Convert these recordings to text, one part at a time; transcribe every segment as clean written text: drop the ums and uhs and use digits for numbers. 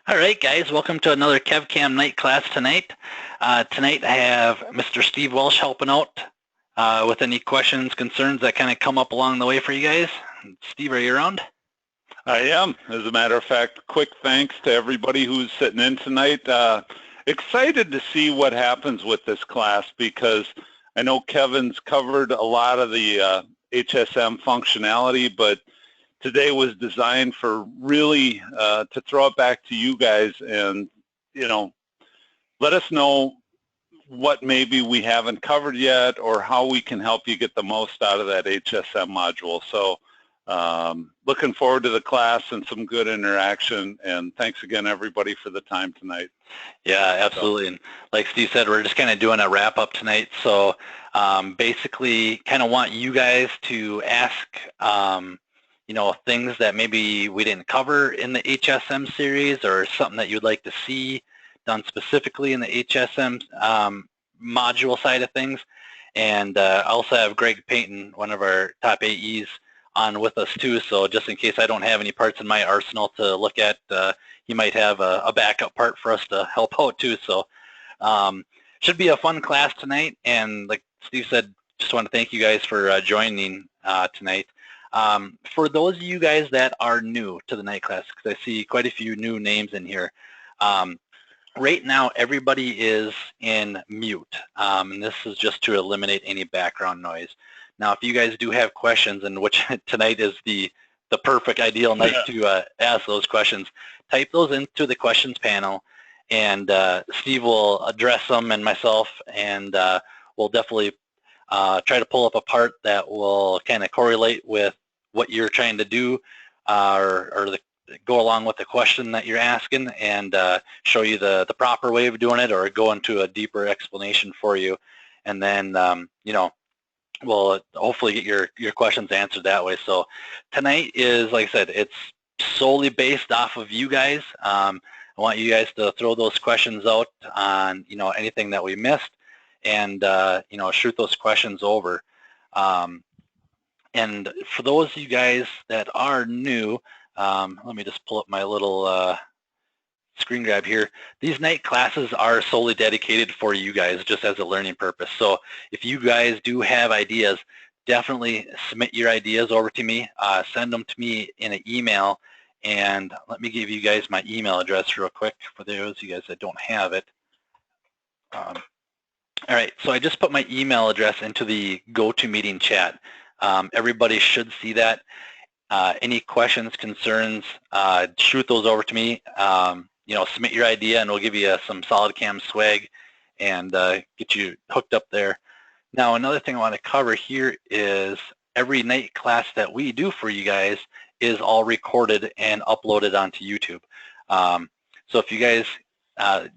All right, guys, welcome to another KevCAM night class tonight. Tonight I have Mr. Steve Welsh helping out with any questions, concerns that kind of come up along the way for you guys. Steve, are you around? I am. As a matter of fact, quick thanks to everybody who's sitting in tonight. Excited to see what happens with this class because I know Kevin's covered a lot of the HSM functionality, but today was designed for really to throw it back to you guys and, let us know what maybe we haven't covered yet or how we can help you get the most out of that HSM module. So looking forward to the class and some good interaction, and thanks again everybody for the time tonight. Yeah, absolutely. And like Steve said, we're just kind of doing a wrap up tonight. So basically kind of want you guys to ask things that maybe we didn't cover in the HSM series or something that you'd like to see done specifically in the HSM module side of things. And I also have Greg Payton, one of our top AEs, on with us too. So just in case I don't have any parts in my arsenal to look at, he might have a backup part for us to help out too. So should be a fun class tonight. And like Steve said, just want to thank you guys for joining tonight. For those of you guys that are new to the night class, because I see quite a few new names in here, right now everybody is in mute, and this is just to eliminate any background noise. Now, if you guys do have questions, and which tonight is the perfect ideal night to ask those questions, type those into the questions panel, and Steve will address them and myself, and we'll definitely try to pull up a part that will kind of correlate with what you're trying to do or go along with the question that you're asking and show you the proper way of doing it or go into a deeper explanation for you. And then, we'll hopefully get your questions answered that way. So tonight is, like I said, it's solely based off of you guys. I want you guys to throw those questions out on, anything that we missed and, shoot those questions over. And for those of you guys that are new, let me just pull up my little screen grab here. These night classes are solely dedicated for you guys just as a learning purpose. So if you guys do have ideas, definitely submit your ideas over to me. Send them to me in an email. And let me give you guys my email address real quick for those of you guys that don't have it. All right, so I just put my email address into the GoToMeeting chat. Everybody should see that. Any questions, concerns, shoot those over to me. Submit your idea and we'll give you some SolidCAM swag and get you hooked up there. Now, another thing I want to cover here is every night class that we do for you guys is all recorded and uploaded onto YouTube. So if you guys,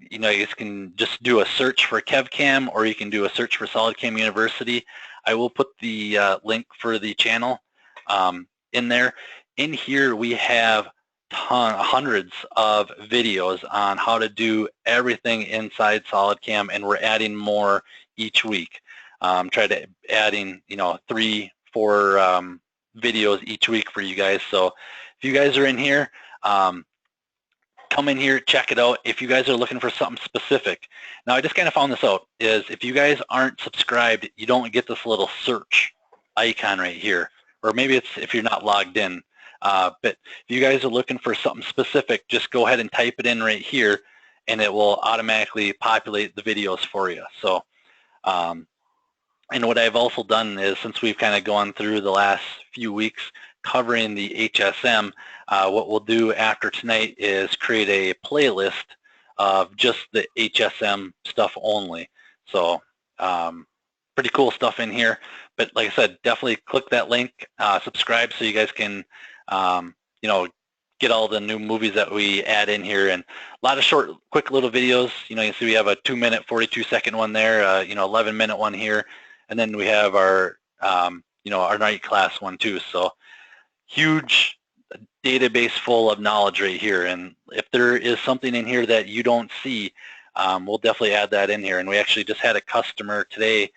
you guys can just do a search for KevCAM or you can do a search for SolidCAM University. I will put the link for the channel in there. In here we have hundreds of videos on how to do everything inside SolidCAM, and we're adding more each week. Try to adding 3-4 videos each week for you guys. So if you guys are in here, come in here, check it out. If you guys are looking for something specific, now I just kind of found this out, is if you guys aren't subscribed, you don't get this little search icon right here, or maybe it's if you're not logged in. But if you guys are looking for something specific, just go ahead and type it in right here, and it will automatically populate the videos for you. So, and what I've also done is, since we've kind of gone through the last few weeks covering the HSM, what we'll do after tonight is create a playlist of just the HSM stuff only. So pretty cool stuff in here. But like I said, definitely click that link, subscribe so you guys can, get all the new movies that we add in here, and a lot of short, quick little videos. You see we have a 2-minute, 42-second one there, 11-minute one here, and then we have our, our night class one too. So huge database full of knowledge right here. And if there is something in here that you don't see, we'll definitely add that in here. And we actually just had a customer today,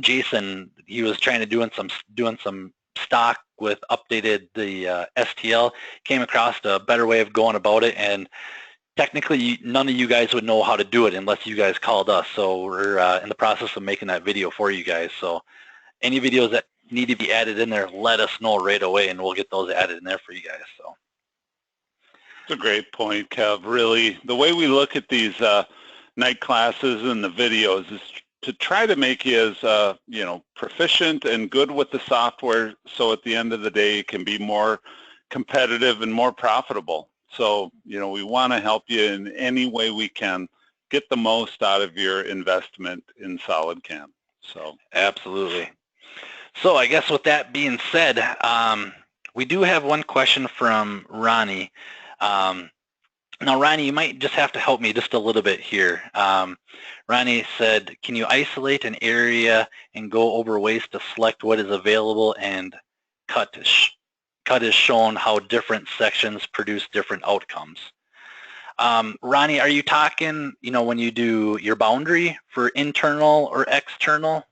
Jason. He was trying to doing some stock with updated the STL, came across a better way of going about it, and technically none of you guys would know how to do it unless you guys called us. So we're in the process of making that video for you guys. So any videos that need to be added in there, let us know right away, and we'll get those added in there for you guys. So it's a great point, Kev. Really, the way we look at these night classes and the videos is to try to make you as proficient and good with the software, so at the end of the day it can be more competitive and more profitable. So we want to help you in any way we can get the most out of your investment in SolidCAM. So absolutely. So I guess with that being said, we do have one question from Ronnie. Now, Ronnie, you might just have to help me just a little bit here. Ronnie said, can you isolate an area and go over ways to select what is available and cut is shown how different sections produce different outcomes? Ronnie, are you talking, when you do your boundary for internal or external?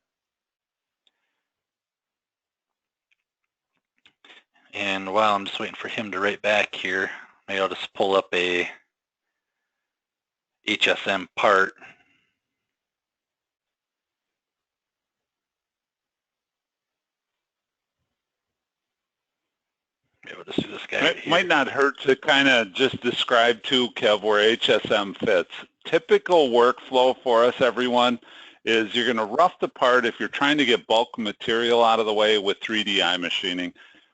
And while I'm just waiting for him to write back here, maybe I'll just pull up a HSM part. Maybe I'll just do this guy right here. Might not hurt to kind of just describe too, Kev, where HSM fits. Typical workflow for us, everyone, is you're going to rough the part if you're trying to get bulk material out of the way with 3D eye machining.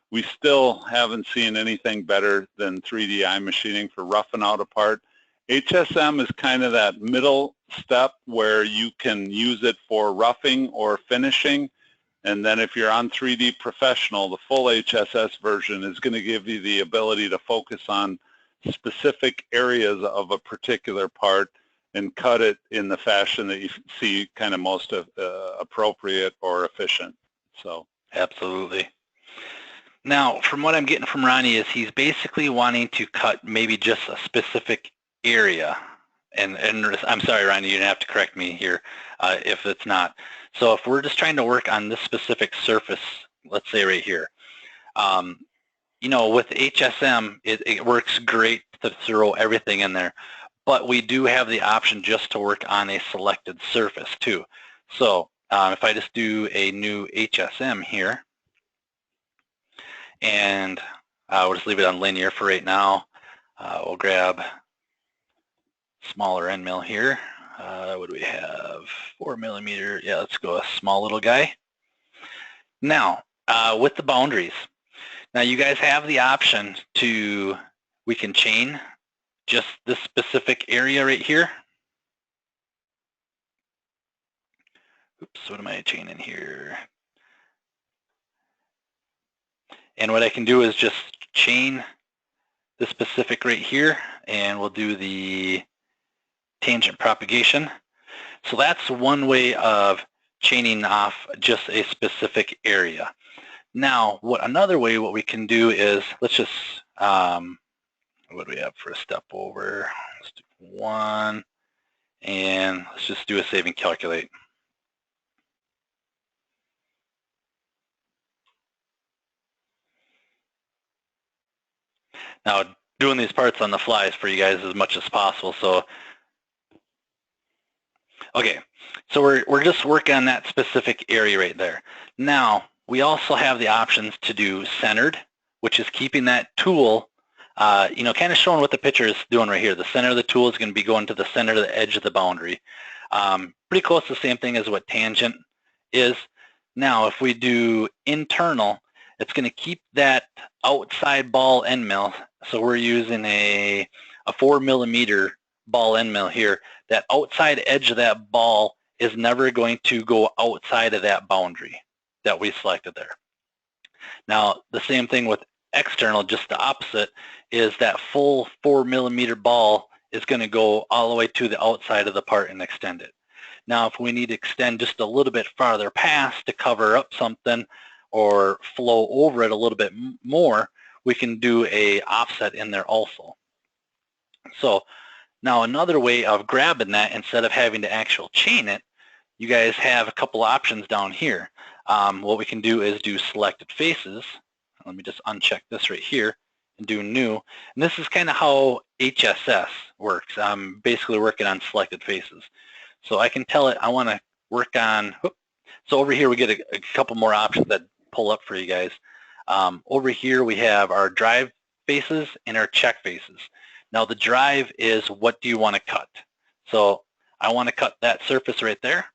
We still haven't seen anything better than 3D eye machining for roughing out a part. HSM is kind of that middle step where you can use it for roughing or finishing. And then if you're on 3D Professional, the full HSS version is going to give you the ability to focus on specific areas of a particular part and cut it in the fashion that you see kind of most appropriate or efficient. So absolutely. Now, from what I'm getting from Ronnie is he's basically wanting to cut maybe just a specific area. And I'm sorry, Ronnie, you didn't have to correct me here if it's not. So if we're just trying to work on this specific surface, let's say right here, with HSM, it works great to throw everything in there. But we do have the option just to work on a selected surface too. So if I just do a new HSM here, and we'll just leave it on linear for right now. We'll grab smaller end mill here. What do we have? 4 millimeter. Yeah, let's go a small little guy. Now, with the boundaries. Now, you guys have the option we can chain just this specific area right here. Oops, what am I chaining here? And what I can do is just chain the specific right here, and we'll do the tangent propagation. So that's one way of chaining off just a specific area. Now, another way what we can do is, let's just, what do we have for a step over? Let's do 1, and let's just do a save and calculate. Now, doing these parts on the fly is for you guys as much as possible. So, okay, so we're just working on that specific area right there. Now, we also have the options to do centered, which is keeping that tool, kind of showing what the picture is doing right here. The center of the tool is going to be going to the center of the edge of the boundary. Pretty close to the same thing as what tangent is. Now, if we do internal, it's going to keep that outside ball end mill. So we're using a 4 millimeter ball end mill here. That outside edge of that ball is never going to go outside of that boundary that we selected there. Now, the same thing with external, just the opposite, is that full 4 millimeter ball is going to go all the way to the outside of the part and extend it. Now, if we need to extend just a little bit farther past to cover up something or flow over it a little bit more, we can do a offset in there also. So now another way of grabbing that, instead of having to actually chain it, you guys have a couple options down here. what we can do is do selected faces. Let me just uncheck this right here and do new. And this is kind of how HSS works. I'm basically working on selected faces. So I can tell it I want to work on, so over here we get a couple more options that pull up for you guys. Over here we have our drive faces and our check faces. Now the drive is what do you want to cut. So I want to cut that surface right there.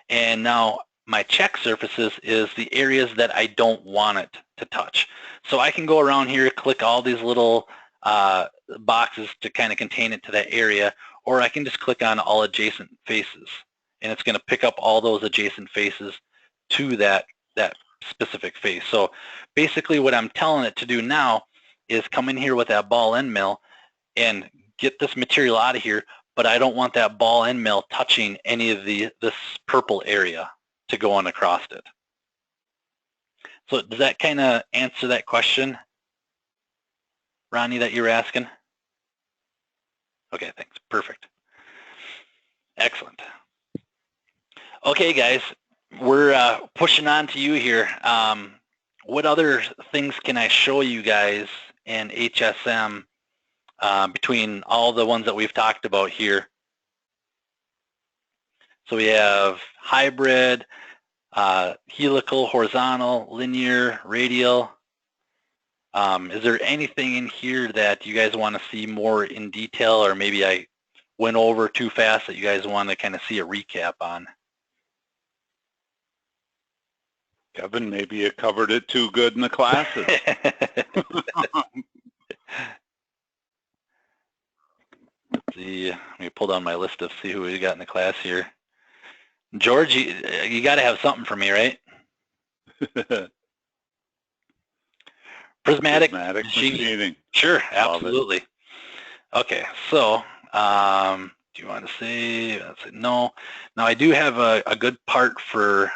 And now my check surfaces is the areas that I don't want it to touch. So I can go around here, click all these little boxes to kind of contain it to that area, or I can just click on all adjacent faces. And it's going to pick up all those adjacent faces to that specific face. So basically what I'm telling it to do now is come in here with that ball end mill and get this material out of here, but I don't want that ball end mill touching any of this purple area to go on across it. So does that kind of answer that question, Ronnie, that you were asking? Okay, thanks. Perfect. Excellent. Okay, guys, we're pushing on to you here. What other things can I show you guys in HSM between all the ones that we've talked about here? So we have hybrid, helical, horizontal, linear, radial. Is there anything in here that you guys want to see more in detail, or maybe I went over too fast that you guys want to kind of see a recap on? Kevin, maybe you covered it too good in the classes. Let's see. Let me pull down my list to see who we got in the class here. George, you got to have something for me, right? Prismatic Machining. Sure, absolutely. Okay, so do you want to say, let's say no. Now I do have a good part for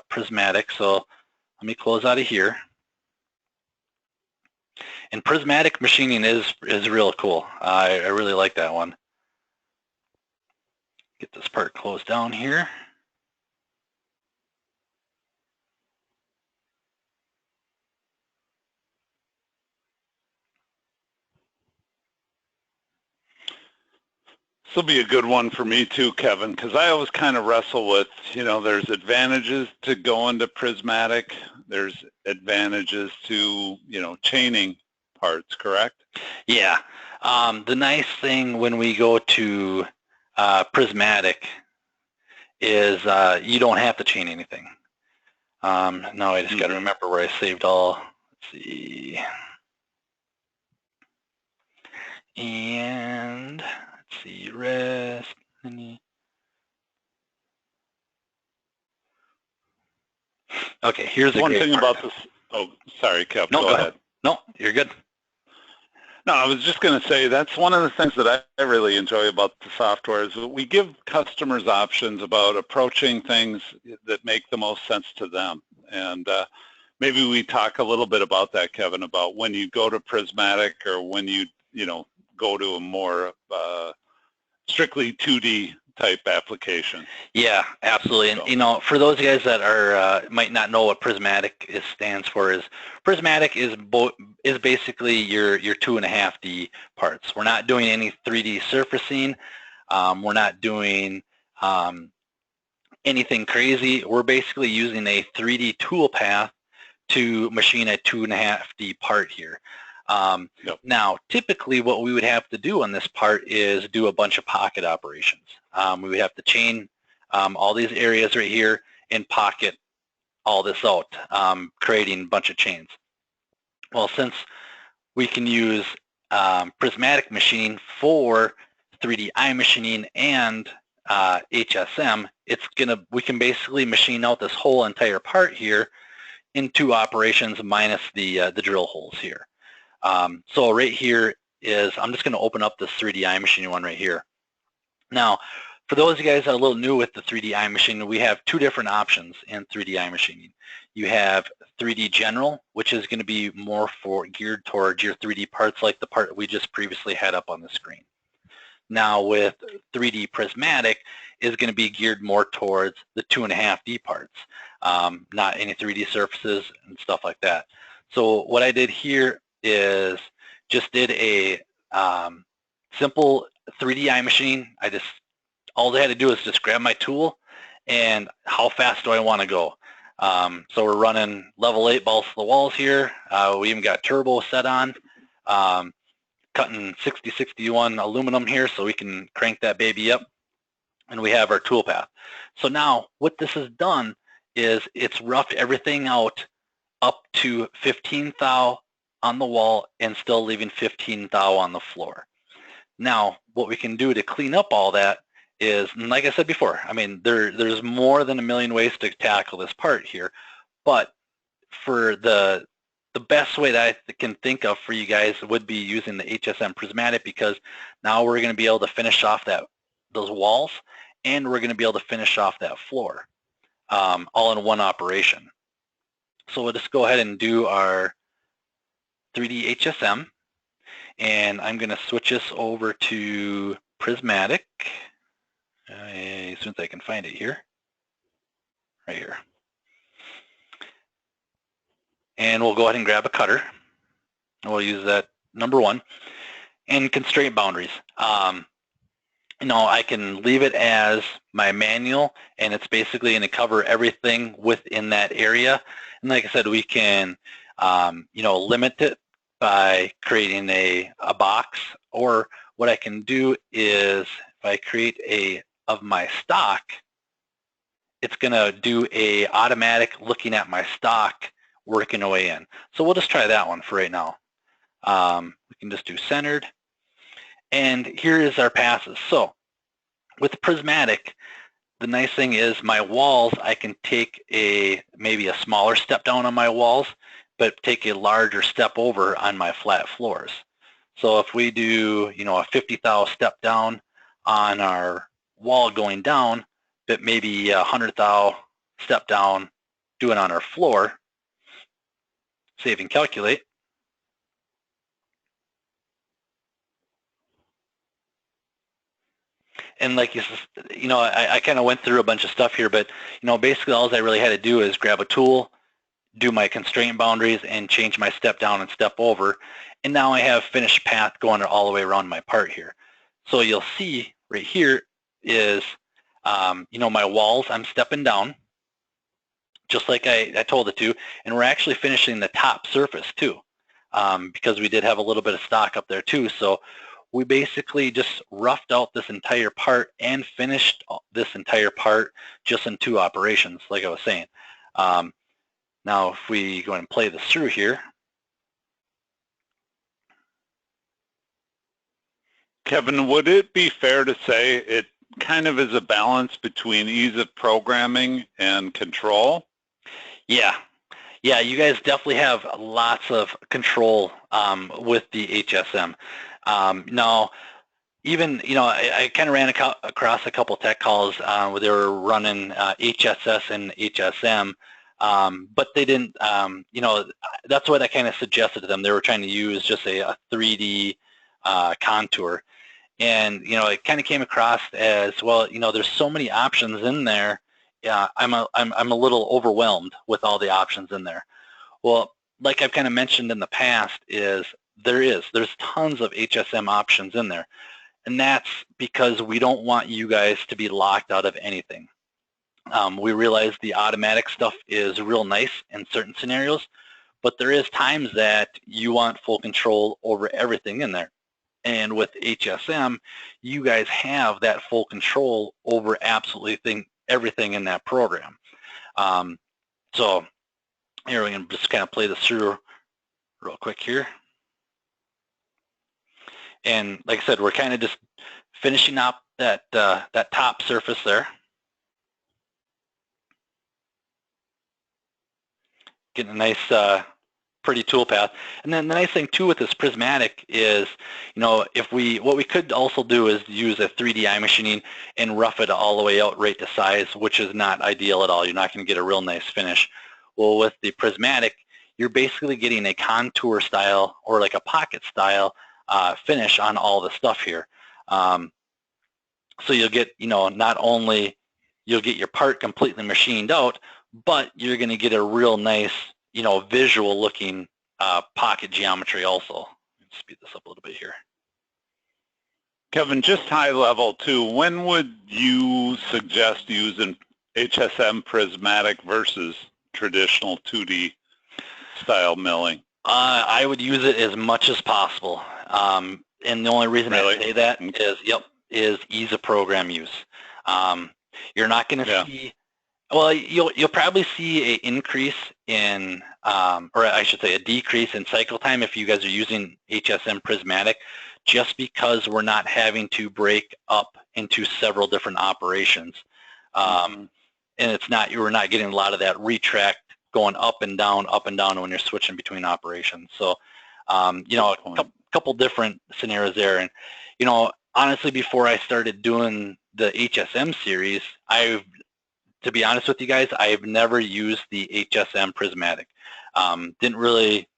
Prismatic, so let me close out of here. And Prismatic Machining is real cool. I really like that one. Get this part closed down here. This will be a good one for me too, Kevin, because I always kind of wrestle with, there's advantages to going to Prismatic. There's advantages to, chaining parts, correct? Yeah. The nice thing when we go to Prismatic is you don't have to chain anything. Now I just got to remember where I saved all. Let's see. And let's see, rest. Okay, here's one thing about this. Oh, sorry, Kev. No, go ahead. No, you're good. No, I was just going to say that's one of the things that I really enjoy about the software is we give customers options about approaching things that make the most sense to them. And maybe we talk a little bit about that, Kevin, about when you go to Prismatic or when you, go to a more strictly 2D type application. Yeah, absolutely. And for those guys that are might not know what Prismatic stands for, is Prismatic is basically your 2.5D parts. We're not doing any 3D surfacing. We're not doing anything crazy. We're basically using a 3D toolpath to machine a 2.5D part here. Yep. Now, typically what we would have to do on this part is do a bunch of pocket operations. We would have to chain all these areas right here and pocket all this out, creating a bunch of chains. Well, since we can use Prismatic Machining for 3D machining and HSM, we can basically machine out this whole entire part here in 2 operations minus the drill holes here. So right here is, I'm just going to open up this 3D machining one right here. Now, for those of you guys that are a little new with the 3D machining, we have 2 different options in 3D machining. You have 3D General, which is going to be more geared towards your 3D parts like the part we just previously had up on the screen. Now with 3D Prismatic, is going to be geared more towards the 2.5D parts, not any 3D surfaces and stuff like that. So what I did here is just did a simple 3D eye machine. All I had to do is just grab my tool and how fast do I want to go. So we're running level 8 balls to the walls here. We even got turbo set on. Cutting 6061 aluminum here so we can crank that baby up, and we have our tool path. So now what this has done is it's roughed everything out up to 15 thou on the wall and still leaving 15 thou on the floor. Now what we can do to clean up all that is, and like I said before, I mean there's more than a million ways to tackle this part here, but for the best way that I can think of for you guys would be using the HSM Prismatic, because now we're going to be able to finish off those walls, and we're going to be able to finish off that floor all in one operation. So we'll just go ahead and do our 3D HSM, and I'm going to switch this over to Prismatic as soon as I can find it here, right here. And we'll go ahead and grab a cutter. We'll use that number 1. And constraint boundaries. I can leave it as my manual, and it's basically going to cover everything within that area. And like I said, we can limit it by creating a box, or what I can do is if I create of my stock, it's going to do a automatic looking at my stock working away in. So we'll just try that one for right now. We can just do centered. And here is our passes. So with Prismatic, the nice thing is my walls, I can take maybe a smaller step down on my walls, but take a larger step over on my flat floors. So if we do, a 50 thou step down on our wall going down, but maybe a 100 thou step down doing on our floor, save and calculate. And like I kind of went through a bunch of stuff here, but basically all I really had to do is grab a tool, do my constraint boundaries, and change my step down and step over, and now I have finished path going all the way around my part here. So you'll see right here is my walls, I'm stepping down just like I told it to, and we're actually finishing the top surface too, because we did have a little bit of stock up there too. So we basically just roughed out this entire part and finished this entire part just in 2 operations, like I was saying. Now if we go and play this through here. Kevin, would it be fair to say it kind of is a balance between ease of programming and control? Yeah, you guys definitely have lots of control with the HSM. Now, even, I kind of ran across a couple tech calls where they were running HSS and HSM, but they didn't, that's what I kind of suggested to them. They were trying to use just a 3D contour. And, it kind of came across as, well, there's so many options in there. I'm a little overwhelmed with all the options in there. Well, like I've kind of mentioned in the past, there's tons of HSM options in there, and that's because we don't want you guys to be locked out of anything. We realize the automatic stuff is real nice in certain scenarios, but there is times that you want full control over everything in there. And with HSM, you guys have that full control over absolutely everything in that program. So here we're going to just kind of play this through real quick here. And like I said, we're kind of just finishing up that top surface there. Getting a nice pretty tool path. And then the nice thing too with this Prismatic is, what we could also do is use a 3D eye machining and rough it all the way out right to size, which is not ideal at all. You're not going to get a real nice finish. Well, with the Prismatic, you're basically getting a contour style or like a pocket style finish on all the stuff here. So you'll get, not only you'll get your part completely machined out, but you're going to get a real nice, visual looking pocket geometry also. Let's speed this up a little bit here. Kevin, just high level too, when would you suggest using HSM Prismatic versus traditional 2D style milling? I would use it as much as possible. And the only reason I say that is ease of program use. You're not going to see, well, you'll probably see an increase in, or I should say a decrease in cycle time if you guys are using HSM Prismatic, just because we're not having to break up into several different operations. And you're not getting a lot of that retract going up and down when you're switching between operations. So, a couple different scenarios there. And, honestly, before I started doing the HSM series, to be honest with you guys, I've never used the HSM Prismatic. Didn't really,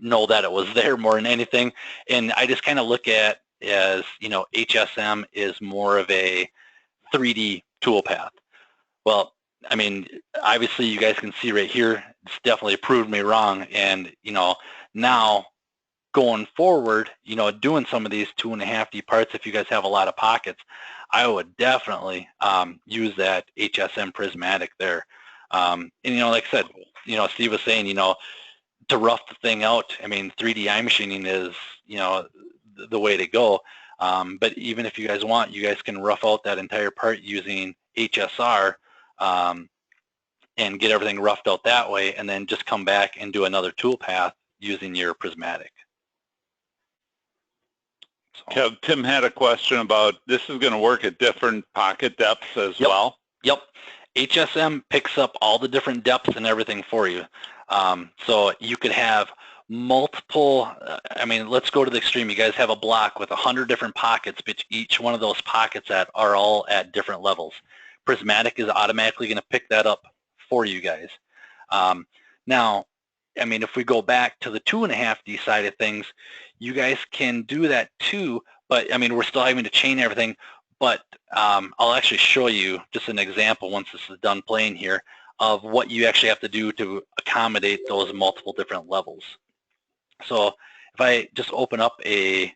know that it was there more than anything. And I just kind of look at as, HSM is more of a 3D toolpath. Well, I mean, obviously you guys can see right here, it's definitely proved me wrong. And, now going forward, doing some of these 2.5D parts, if you guys have a lot of pockets, I would definitely use that HSM Prismatic there. And, like I said, Steve was saying, to rough the thing out, I mean, 3D eye machining is, the way to go. But even if you guys want, you guys can rough out that entire part using HSR and get everything roughed out that way, and then just come back and do another tool path using your Prismatic. Kev, Tim had a question about this is going to work at different pocket depths as well? Yep. HSM picks up all the different depths and everything for you. So you could have multiple, I mean, let's go to the extreme. You guys have a block with 100 different pockets, but each one of those pockets are all at different levels. Prismatic is automatically going to pick that up for you guys. Now, I mean, if we go back to the 2.5D side of things, you guys can do that too, but I mean, we're still having to chain everything, but I'll actually show you just an example once this is done playing here of what you actually have to do to accommodate those multiple different levels. So if I just open up I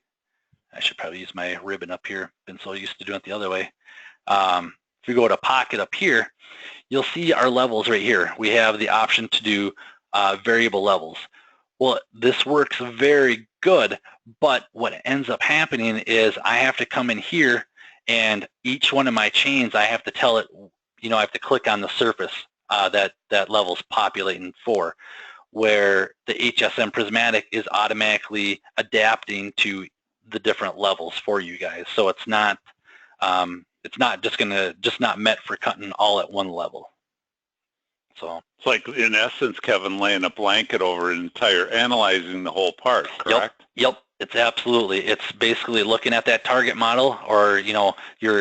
should probably use my ribbon up here, been so used to doing it the other way. If we go to pocket up here, you'll see our levels right here. We have the option to do variable levels. Well, this works very good, but what ends up happening is I have to come in here and each one of my chains, I have to tell it, I have to click on the surface that level's populating for, where the HSM Prismatic is automatically adapting to the different levels for you guys. So it's not just not meant for cutting all at one level. So it's like, in essence, Kevin, laying a blanket over an entire, analyzing the whole part, correct? Yep. It's basically looking at that target model or, your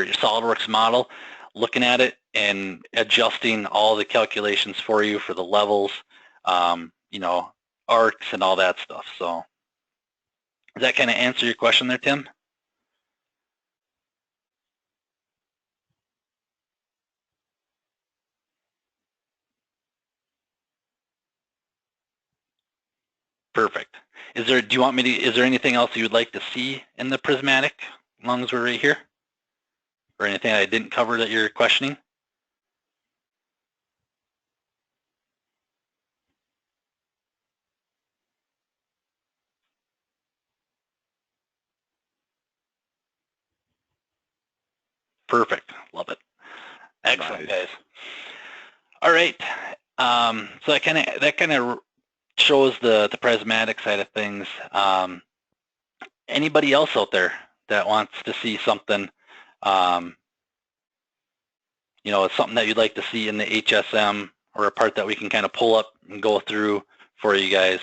SolidWorks model, looking at it and adjusting all the calculations for you for the levels, arcs and all that stuff. So does that kind of answer your question there, Tim? Perfect. Is there anything else you would like to see in the Prismatic as long as we're right here? Or anything I didn't cover that you're questioning? Perfect. Love it. Excellent, guys. All right. So that kind of shows the Prismatic side of things. Anybody else out there that wants to see something, something that you'd like to see in the HSM or a part that we can kind of pull up and go through for you guys?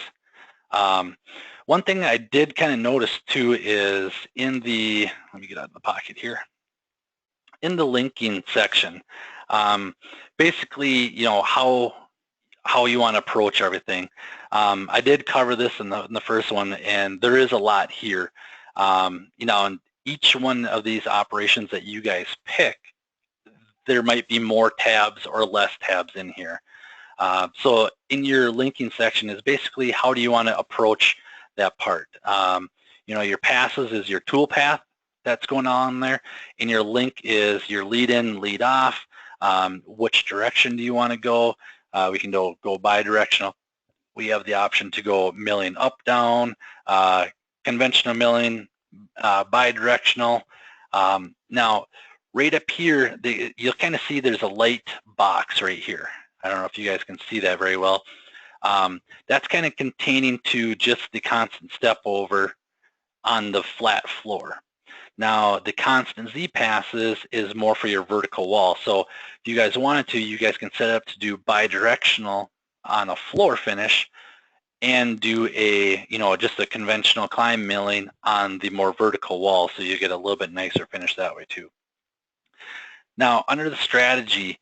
One thing I did kind of notice too is let me get out of the pocket here. In the linking section, basically, how you want to approach everything. I did cover this in the first one, and there is a lot here. And each one of these operations that you guys pick, there might be more tabs or less tabs in here. So in your linking section is basically how do you want to approach that part. You know, your passes is your tool path that's going on there, and your link is your lead in, lead off. Which direction do you want to go? We can go bi-directional. We have the option to go milling up, down, conventional milling, bi-directional. Now, right up here, you'll kind of see there's a light box right here. I don't know if you guys can see that very well. That's kind of containing to just the constant step over on the flat floor. Now, the constant Z passes is more for your vertical wall. So if you guys wanted to, you guys can set it up to do bi-directional on a floor finish and do a, you know, just a conventional climb milling on the more vertical wall, so you get a little bit nicer finish that way too. Now, under the strategy,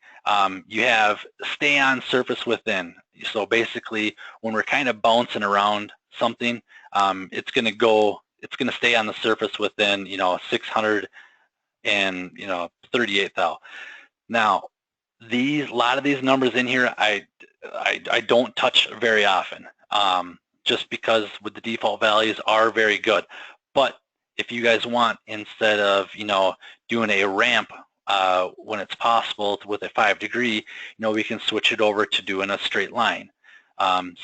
you have stay on surface within. So basically, when we're kind of bouncing around something, it's going to stay on the surface within, you know, 600 and, you know, 38 thou. Now, a lot of these numbers in here, I don't touch very often, just because with the default values are very good. But if you guys want, instead of, you know, doing a ramp when it's possible with a 5 degree, you know, we can switch it over to doing a straight line.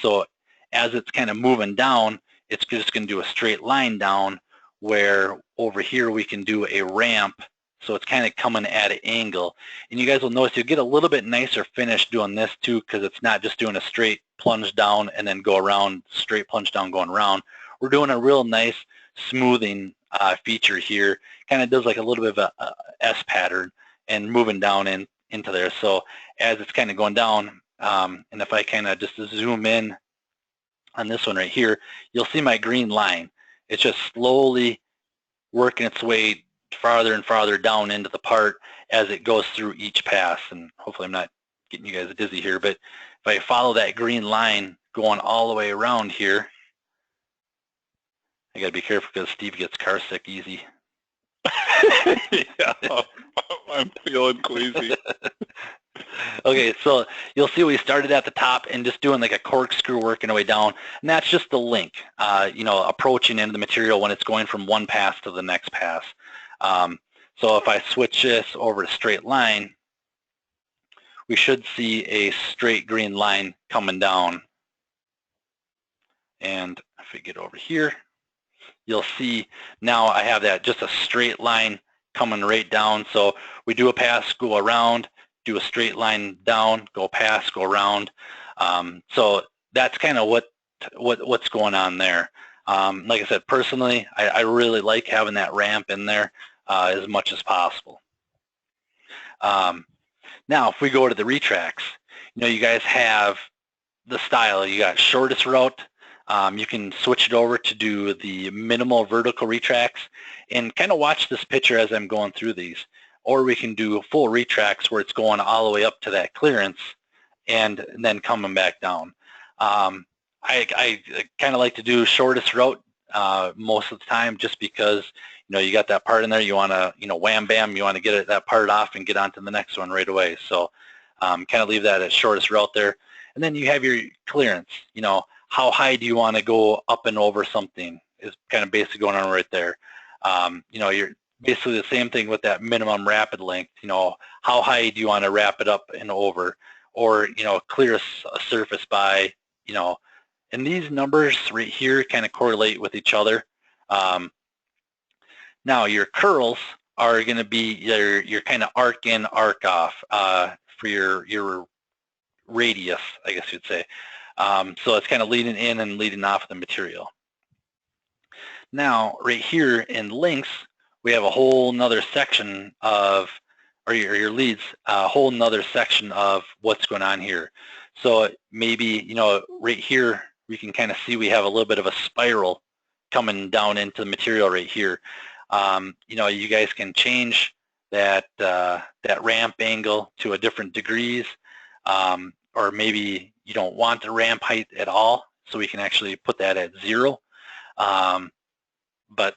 So as it's kind of moving down, it's just going to do a straight line down, where over here we can do a ramp, so it's kind of coming at an angle. And you guys will notice you'll get a little bit nicer finish doing this too, because it's not just doing a straight plunge down and then go around, straight plunge down going around. We're doing a real nice smoothing feature here. Kind of does like a little bit of a S pattern and moving down into there. So as it's kind of going down, and if I kind of just zoom in on this one right here, you'll see my green line. It's just slowly working its way farther and farther down into the part as it goes through each pass. And hopefully I'm not getting you guys dizzy here, but if I follow that green line going all the way around here, I got to be careful because Steve gets car sick easy. Yeah, I'm feeling queasy. Okay, so you'll see we started at the top and just doing like a corkscrew working our way down, and that's just the link, you know, approaching into the material when it's going from one pass to the next pass. So if I switch this over to straight line, we should see a straight green line coming down. And if we get over here, you'll see now I have that just a straight line coming right down. So we do a pass, go around, do a straight line down, go pass, go around. So that's kind of what's going on there. Like I said, personally, I really like having that ramp in there as much as possible. Now, if we go to the retracts, you know, you guys have the style. You got shortest route. You can switch it over to do the minimal vertical retracts, and kind of watch this picture as I'm going through these. Or we can do full retracts where it's going all the way up to that clearance and then coming back down. I kind of like to do shortest route most of the time, just because, you know, you got that part in there, you want to, you know, wham bam, you want to get that part off and get on to the next one right away. So kind of leave that as shortest route there. And then you have your clearance. You know, how high do you want to go up and over something is kind of basically going on right there. You know, you're basically the same thing with that minimum rapid length. You know, how high do you want to wrap it up and over, or, you know, clear a surface by, you know, and these numbers right here kind of correlate with each other. Now your curls are going to be your kind of arc in, arc off for your radius, I guess you'd say. So it's kind of leading in and leading off the material. Now right here in links, we have a whole nother section of, or your leads, a whole nother section of what's going on here. So maybe, you know, right here we can kind of see we have a little bit of a spiral coming down into the material right here. You know, you guys can change that that ramp angle to a different degrees, or maybe you don't want the ramp height at all, so we can actually put that at 0. But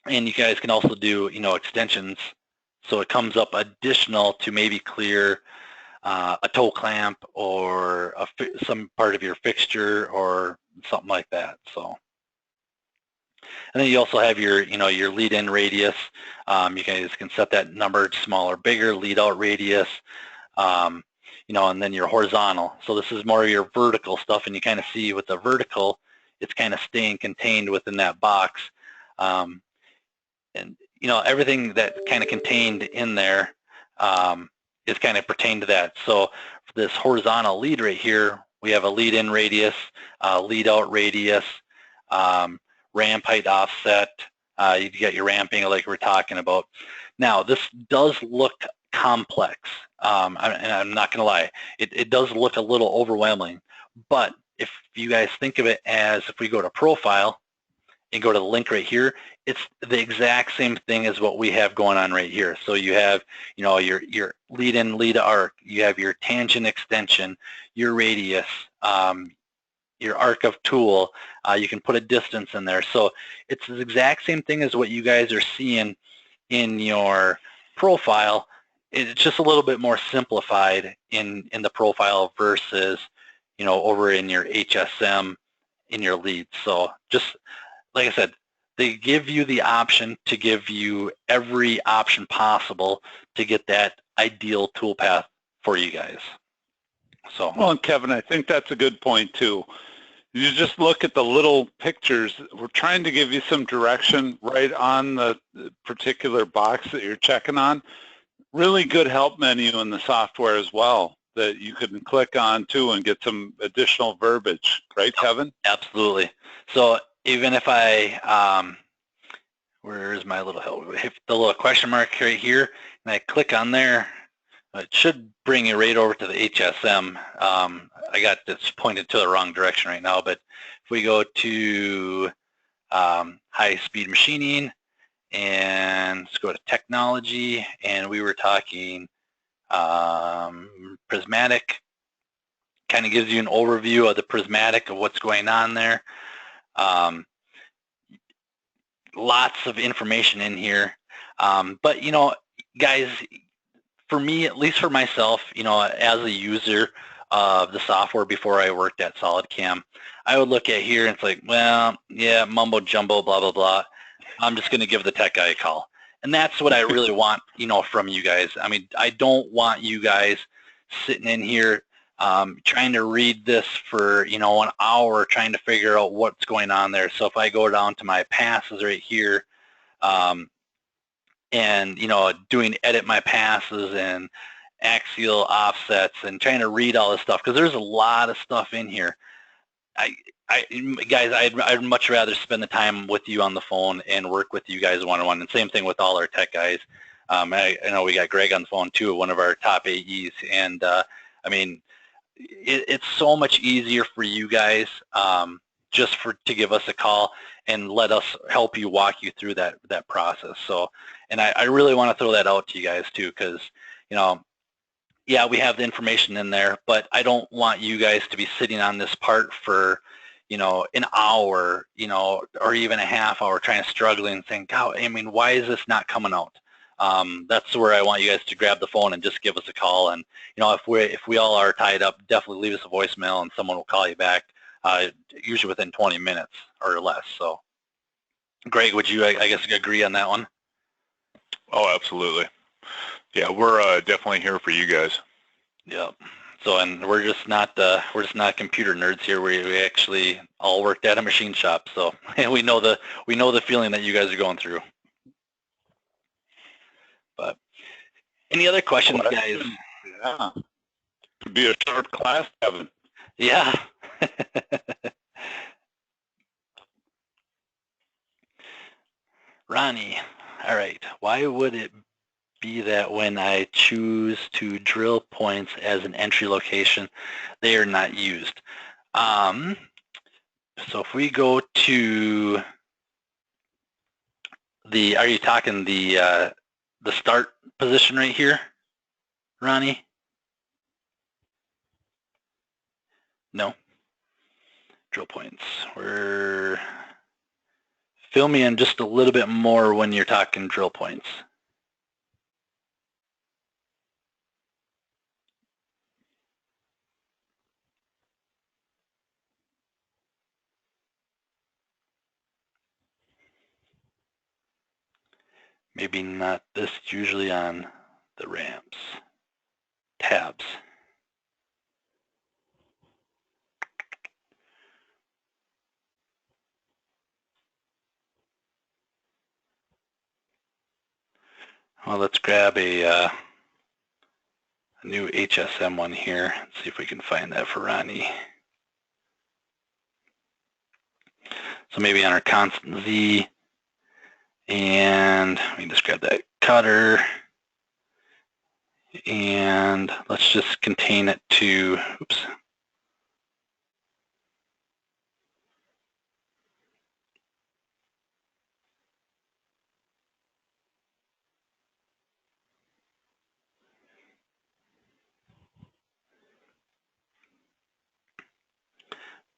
And you guys can also do, extensions. So it comes up additional to maybe clear a toe clamp or some part of your fixture or something like that. So, and then you also have your, your lead-in radius. You guys can set that number smaller, bigger, lead-out radius. And then your horizontal. So this is more of your vertical stuff, and you kind of see with the vertical, it's kind of staying contained within that box. And everything that kind of contained in there is kind of pertained to that. So for this horizontal lead right here, we have a lead-in radius, lead-out radius, ramp height offset. You get your ramping like we're talking about. Now this does look complex, and I'm not going to lie, it does look a little overwhelming. But if you guys think of it as, if we go to profile and go to the link right here, it's the exact same thing as what we have going on right here. So you have, your lead in, lead arc, you have your tangent extension, your radius, your arc of tool, you can put a distance in there. So it's the exact same thing as what you guys are seeing in your profile. It's just a little bit more simplified in the profile versus, over in your HSM in your leads. So just like I said, they give you the option to give you every option possible to get that ideal toolpath for you guys. So, well, and Kevin, I think that's a good point too. You just look at the little pictures. We're trying to give you some direction right on the particular box that you're checking on. Really good help menu in the software as well that you can click on too and get some additional verbiage, right, Kevin? Absolutely. So even if I, where's my little, hit the little question mark right here, and I click on there, it should bring you right over to the HSM. I got this pointed to the wrong direction right now, but if we go to high-speed machining, and let's go to technology, and we were talking Prismatic, kind of gives you an overview of the Prismatic, of what's going on there. Lots of information in here. But, guys, for me, at least for myself, as a user of the software before I worked at SolidCAM, I would look at here and it's like, well, yeah, mumbo jumbo, blah, blah, blah. I'm just going to give the tech guy a call. And that's what I really want, from you guys. I mean, I don't want you guys sitting in here trying to read this for, an hour trying to figure out what's going on there. So if I go down to my passes right here, and, doing edit my passes and axial offsets and trying to read all this stuff, because there's a lot of stuff in here. Guys, I'd much rather spend the time with you on the phone and work with you guys one-on-one, and same thing with all our tech guys. I know we got Greg on the phone too, one of our top AEs, and I mean, it's so much easier for you guys just to give us a call and let us help you, walk you through that process. So, and I really want to throw that out to you guys too, because, yeah, we have the information in there, but I don't want you guys to be sitting on this part for, an hour, or even a half hour trying to struggle and think, God, I mean, why is this not coming out? That's where I want you guys to grab the phone and just give us a call. And, if we all are tied up, definitely leave us a voicemail and someone will call you back, usually within 20 minutes or less. So, Greg, would you, I guess, agree on that one? Oh, absolutely. Yeah, we're definitely here for you guys. Yeah. So, and we're just not computer nerds here. We actually all worked at a machine shop, so and we know the feeling that you guys are going through. But any other questions, guys? Yeah. Could be a short class, Kevin. Yeah. Ronnie, all right. Why would it be that when I choose to drill points as an entry location, they are not used? So if we go to are you talking the start position right here, Ronnie? No. Drill points. We're fill me in just a little bit more when you're talking drill points. Maybe not this, usually on the ramps, tabs. Well, let's grab a new HSM one here and see if we can find that for Ronnie. So maybe on our constant Z, and we can just grab that cutter, and let's just contain it to, oops.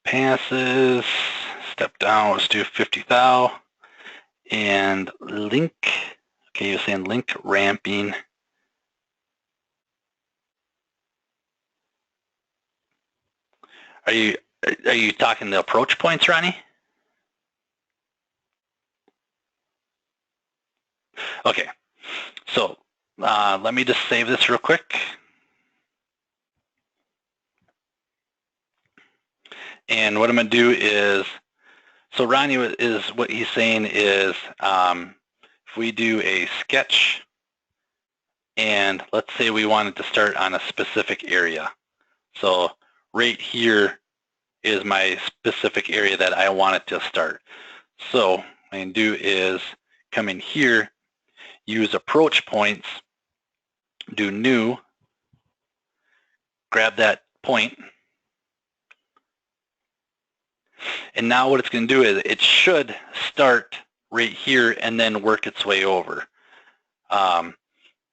Passes, step down, let's do 50 thou, and link, okay, you're saying link ramping. Are you talking the approach points, Ronnie? Okay, so let me just save this real quick. And what I'm going to do is, so Ronnie is, what he's saying is, if we do a sketch, and let's say we wanted to start on a specific area. So right here is my specific area that I want it to start. So what I can do is come in here, use approach points, do new, grab that point, and now what it's going to do is it should start right here and then work its way over. And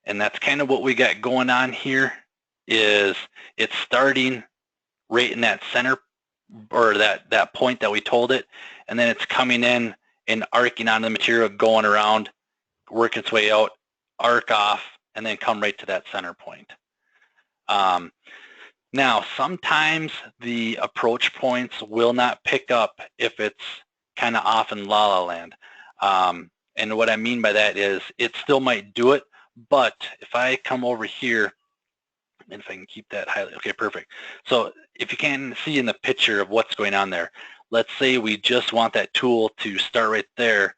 that's kind of what we got going on here, is it's starting right in that center, or that point that we told it, and then it's coming in and arcing onto the material, going around, work its way out, arc off, and then come right to that center point. Now, sometimes the approach points will not pick up if it's kind of off in la-la land. And what I mean by that is it still might do it, but if I come over here, and if I can keep that highlight, okay, perfect. So if you can see in the picture of what's going on there, let's say we just want that tool to start right there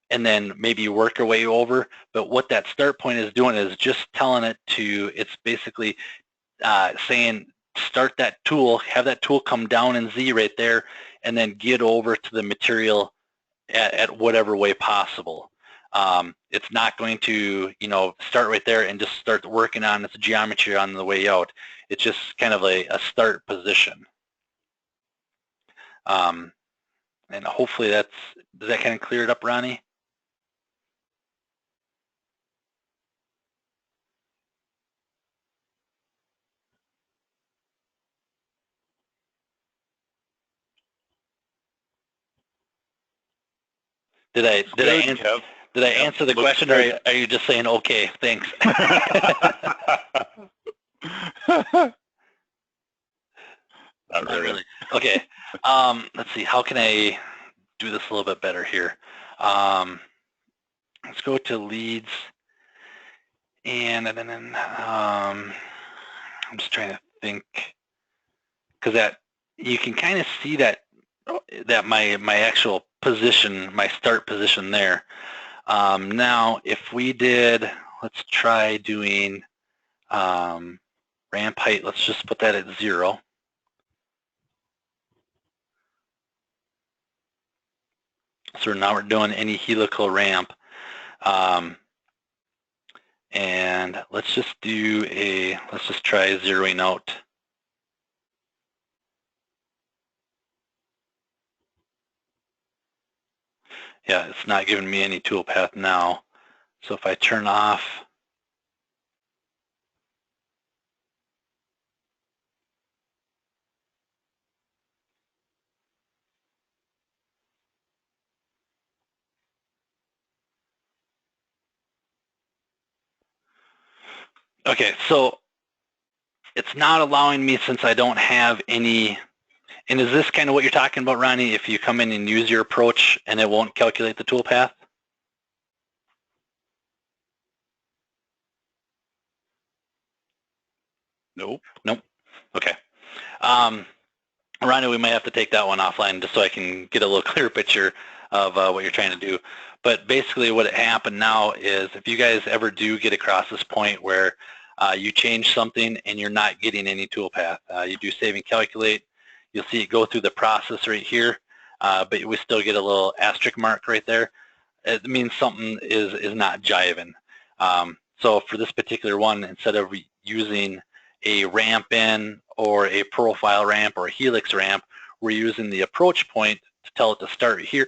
and then maybe work our way over, but what that start point is doing is just telling it to, it's basically saying start that tool, have that tool come down in Z right there, and then get over to the material at whatever way possible. It's not going to, start right there and just start working on its geometry on the way out. It's just kind of a start position. And hopefully does that kind of clear it up, Ronnie? Did I answer the question, or are you just saying, okay, thanks? Not really. Okay. Let's see. How can I do this a little bit better here? Let's go to leads, and then I'm just trying to think, because that you can kind of see that my actual position, my start position there. Now, if we did, let's try doing ramp height. Let's just put that at 0. So now we're doing any helical ramp. And let's just try zeroing out. Yeah, it's not giving me any toolpath now. So if I turn off, Okay, so it's not allowing me since I don't have any, and is this kind of what you're talking about, Ronnie, if you come in and use your approach and it won't calculate the toolpath? Nope. Nope. Okay. Ronnie, we might have to take that one offline just so I can get a little clearer picture of what you're trying to do. But basically what happened now is if you guys ever do get across this point where you change something and you're not getting any toolpath, you do save and calculate, you'll see it go through the process right here, but we still get a little asterisk mark right there. It means something is not jiving. So for this particular one, instead of using a ramp in or a profile ramp or a helix ramp, we're using the approach point to tell it to start here,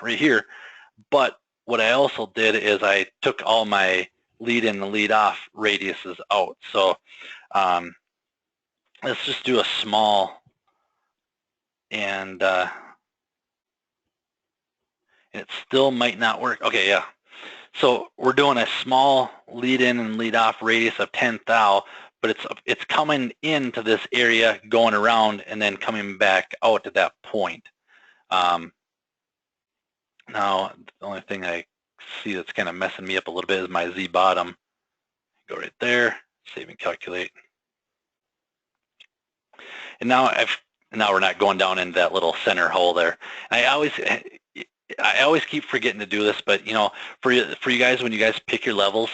right here. But what I also did is I took all my lead in and lead off radiuses out. So let's just do a small, and it still might not work. Okay, yeah. So we're doing a small lead in and lead off radius of 10 thou, but it's coming into this area, going around, and then coming back out to that point. Now, the only thing I see that's kind of messing me up a little bit is my Z bottom. Go right there, save and calculate. And now we're not going down into that little center hole there. And I always keep forgetting to do this, but you know, for you guys, when you guys pick your levels,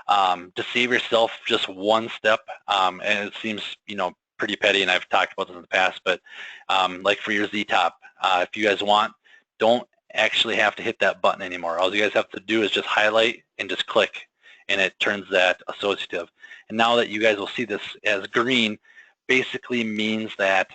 to save yourself just one step, and it seems, you know, pretty petty, and I've talked about this in the past, but like for your Z-top, if you guys want, don't actually have to hit that button anymore. All you guys have to do is just highlight and just click, and it turns that associative. And now that you guys will see this as green, basically means that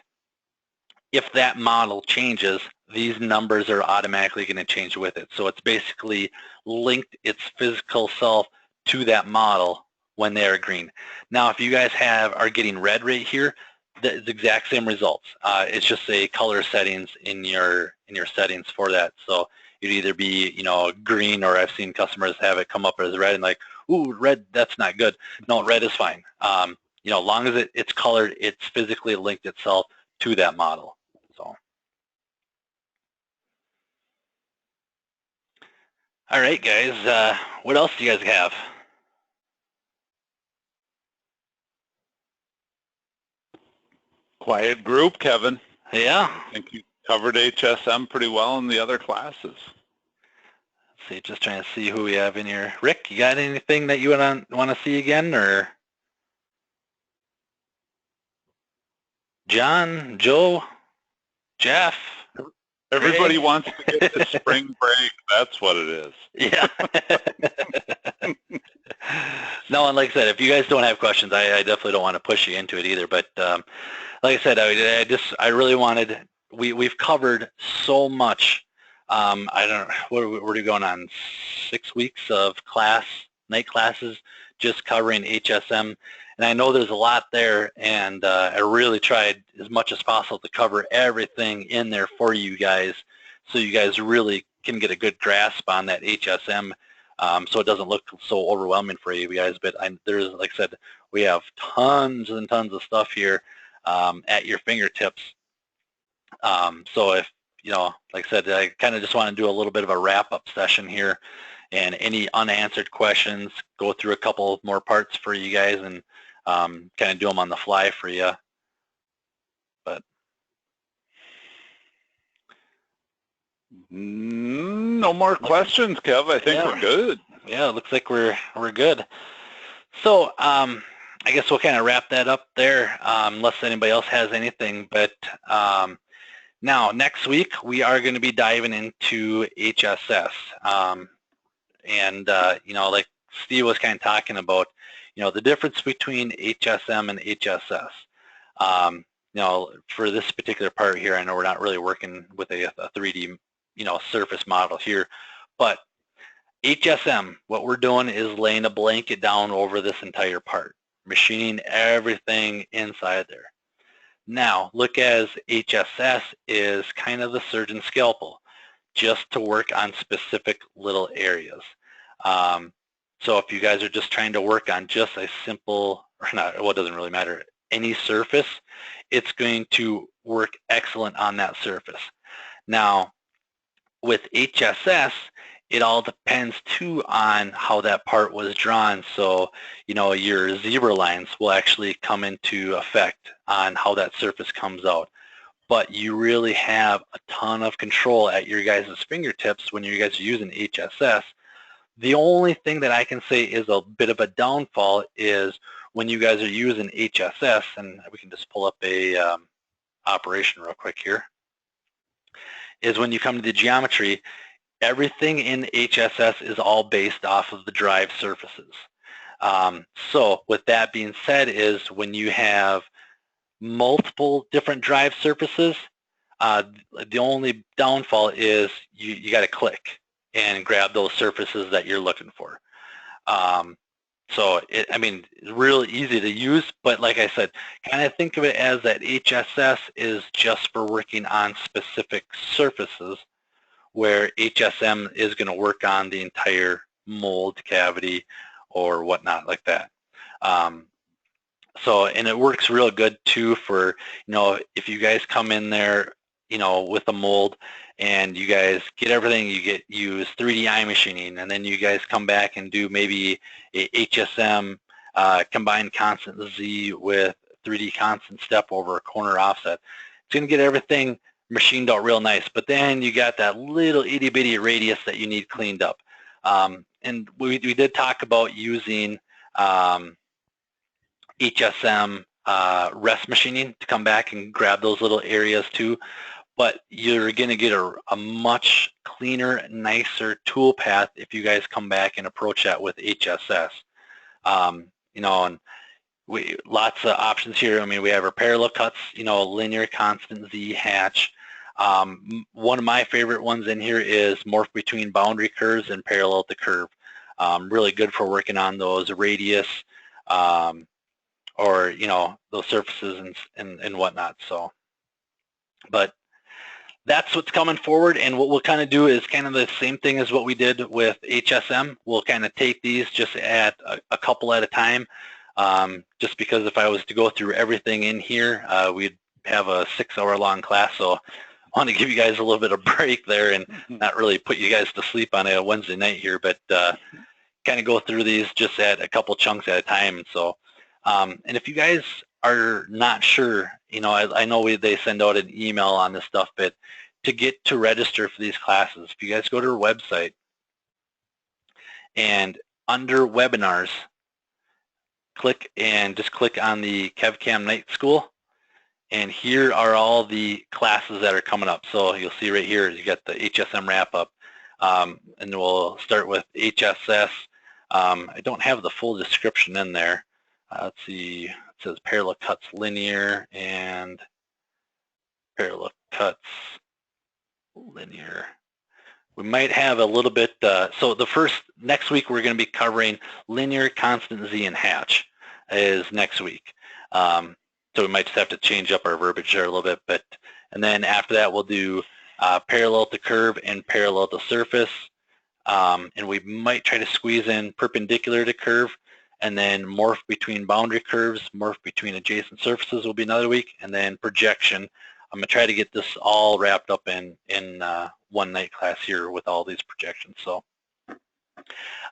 if that model changes, these numbers are automatically going to change with it. So it's basically linked its physical self to that model when they are green. Now, if you guys are getting red right here, the exact same results. It's just a color settings in your settings for that. So it'd either be, you know, green, or I've seen customers have it come up as red and like, ooh, red, that's not good. No, red is fine. You know, as long as it's colored, it's physically linked itself to that model. So. All right, guys. What else do you guys have? Quiet group, Kevin. Yeah. I think you covered HSM pretty well in the other classes. Let's see, just trying to see who we have in here. Rick, you got anything that you want to see again, or John, Joe, Jeff? Everybody wants to get to spring break. That's what it is. Yeah. No, and like I said, if you guys don't have questions, I definitely don't want to push you into it either. But like I said, I really wanted. We've covered so much. I don't know, what are we going on? 6 weeks of night classes, just covering HSM. And I know there's a lot there, and I really tried as much as possible to cover everything in there for you guys, so you guys really can get a good grasp on that HSM, so it doesn't look so overwhelming for you guys. But there's, like I said, we have tons and tons of stuff here at your fingertips. So if, you know, like I said, I kind of just want to do a little bit of a wrap-up session here, and any unanswered questions, go through a couple more parts for you guys, and kind of do them on the fly for you. But no more questions, Kev. I think we're good. Yeah, it looks like we're good. So I guess we'll kind of wrap that up there, unless anybody else has anything. But now, next week, we are going to be diving into HSS. And, you know, like Steve was kind of talking about, you know, the difference between HSM and HSS. You know, for this particular part here, I know we're not really working with a 3D, you know, surface model here, but HSM, what we're doing is laying a blanket down over this entire part, machining everything inside there. Now, look, as HSS is kind of the surgeon's scalpel, just to work on specific little areas. So if you guys are just trying to work on just a simple, or not, well, it doesn't really matter, any surface, it's going to work excellent on that surface. Now, with HSS, it all depends too on how that part was drawn. So, your zebra lines will actually come into effect on how that surface comes out. But you really have a ton of control at your guys' fingertips when you guys are using HSS. The only thing that I can say is a bit of a downfall is when you guys are using HSS, and we can just pull up a operation real quick here, is when you come to the geometry, everything in HSS is all based off of the drive surfaces. So with that being said is when you have multiple different drive surfaces, the only downfall is you got to click and grab those surfaces that you're looking for. So, it's real easy to use, but like I said, kind of think of it as that HSS is just for working on specific surfaces, where HSM is going to work on the entire mold, cavity, or whatnot like that. So, and it works real good too for, if you guys come in there, with a mold and you guys get everything, you use 3D eye machining, and then you guys come back and do maybe a HSM combined constant Z with 3D constant step over a corner offset. It's going to get everything machined out real nice, but then you got that little itty bitty radius that you need cleaned up. And we did talk about using HSM rest machining to come back and grab those little areas too, but you're going to get a much cleaner, nicer tool path if you guys come back and approach that with HSS. And lots of options here. We have our parallel cuts, linear, constant, Z, hatch. One of my favorite ones in here is morph between boundary curves and parallel to curve. Really good for working on those radius, or those surfaces and whatnot. So, but that's what's coming forward, and what we'll kind of do is kind of the same thing as what we did with HSM. We'll kind of take these just at a couple at a time, just because if I was to go through everything in here, we'd have a 6-hour-long class. So I want to give you guys a little bit of break there and not really put you guys to sleep on a Wednesday night here, but kind of go through these just at a couple chunks at a time. So, and if you guys are not sure, I know they send out an email on this stuff, but to get to register for these classes, if you guys go to our website and under webinars, click on the KevCAM Night School, and here are all the classes that are coming up. So you'll see right here, you got the HSM wrap-up, and we'll start with HSS. I don't have the full description in there. Let's see, it says parallel cuts linear and parallel cuts linear. We might have a little bit, so next week we're going to be covering linear, constant, Z, and hatch is next week. So we might just have to change up our verbiage there a little bit, and then after that we'll do parallel to curve and parallel to surface, and we might try to squeeze in perpendicular to curve, and then morph between boundary curves, morph between adjacent surfaces will be another week, and then projection. I'm going to try to get this all wrapped up in one night class here with all these projections. So,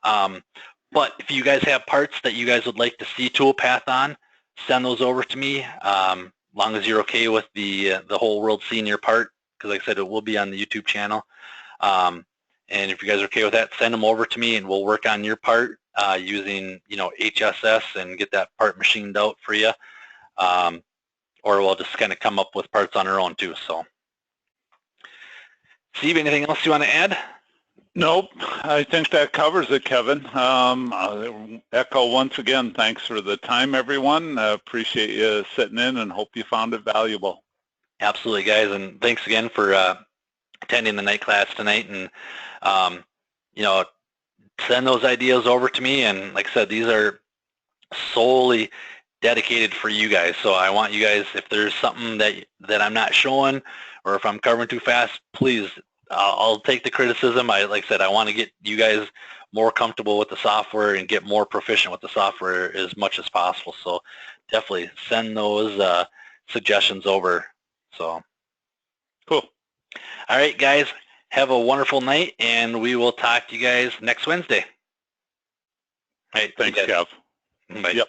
but if you guys have parts that you guys would like to see toolpath on, send those over to me, as long as you're okay with the whole world seeing your part, because like I said, it will be on the YouTube channel. And if you guys are okay with that, send them over to me and we'll work on your part using HSS and get that part machined out for you. Or we'll just kind of come up with parts on our own too. So, Steve, anything else you want to add? Nope, I think that covers it, Kevin. I'll echo once again, thanks for the time, everyone. I appreciate you sitting in and hope you found it valuable. Absolutely, guys, and thanks again for attending the night class tonight. And send those ideas over to me. And like I said, these are solely dedicated for you guys. So I want you guys, if there's something that I'm not showing or if I'm covering too fast, please I'll take the criticism. Like I said, I want to get you guys more comfortable with the software and get more proficient with the software as much as possible. So definitely send those suggestions over. So Cool. All right, guys, have a wonderful night, and we will talk to you guys next Wednesday. All right, Thanks, Kev. Bye. Yep.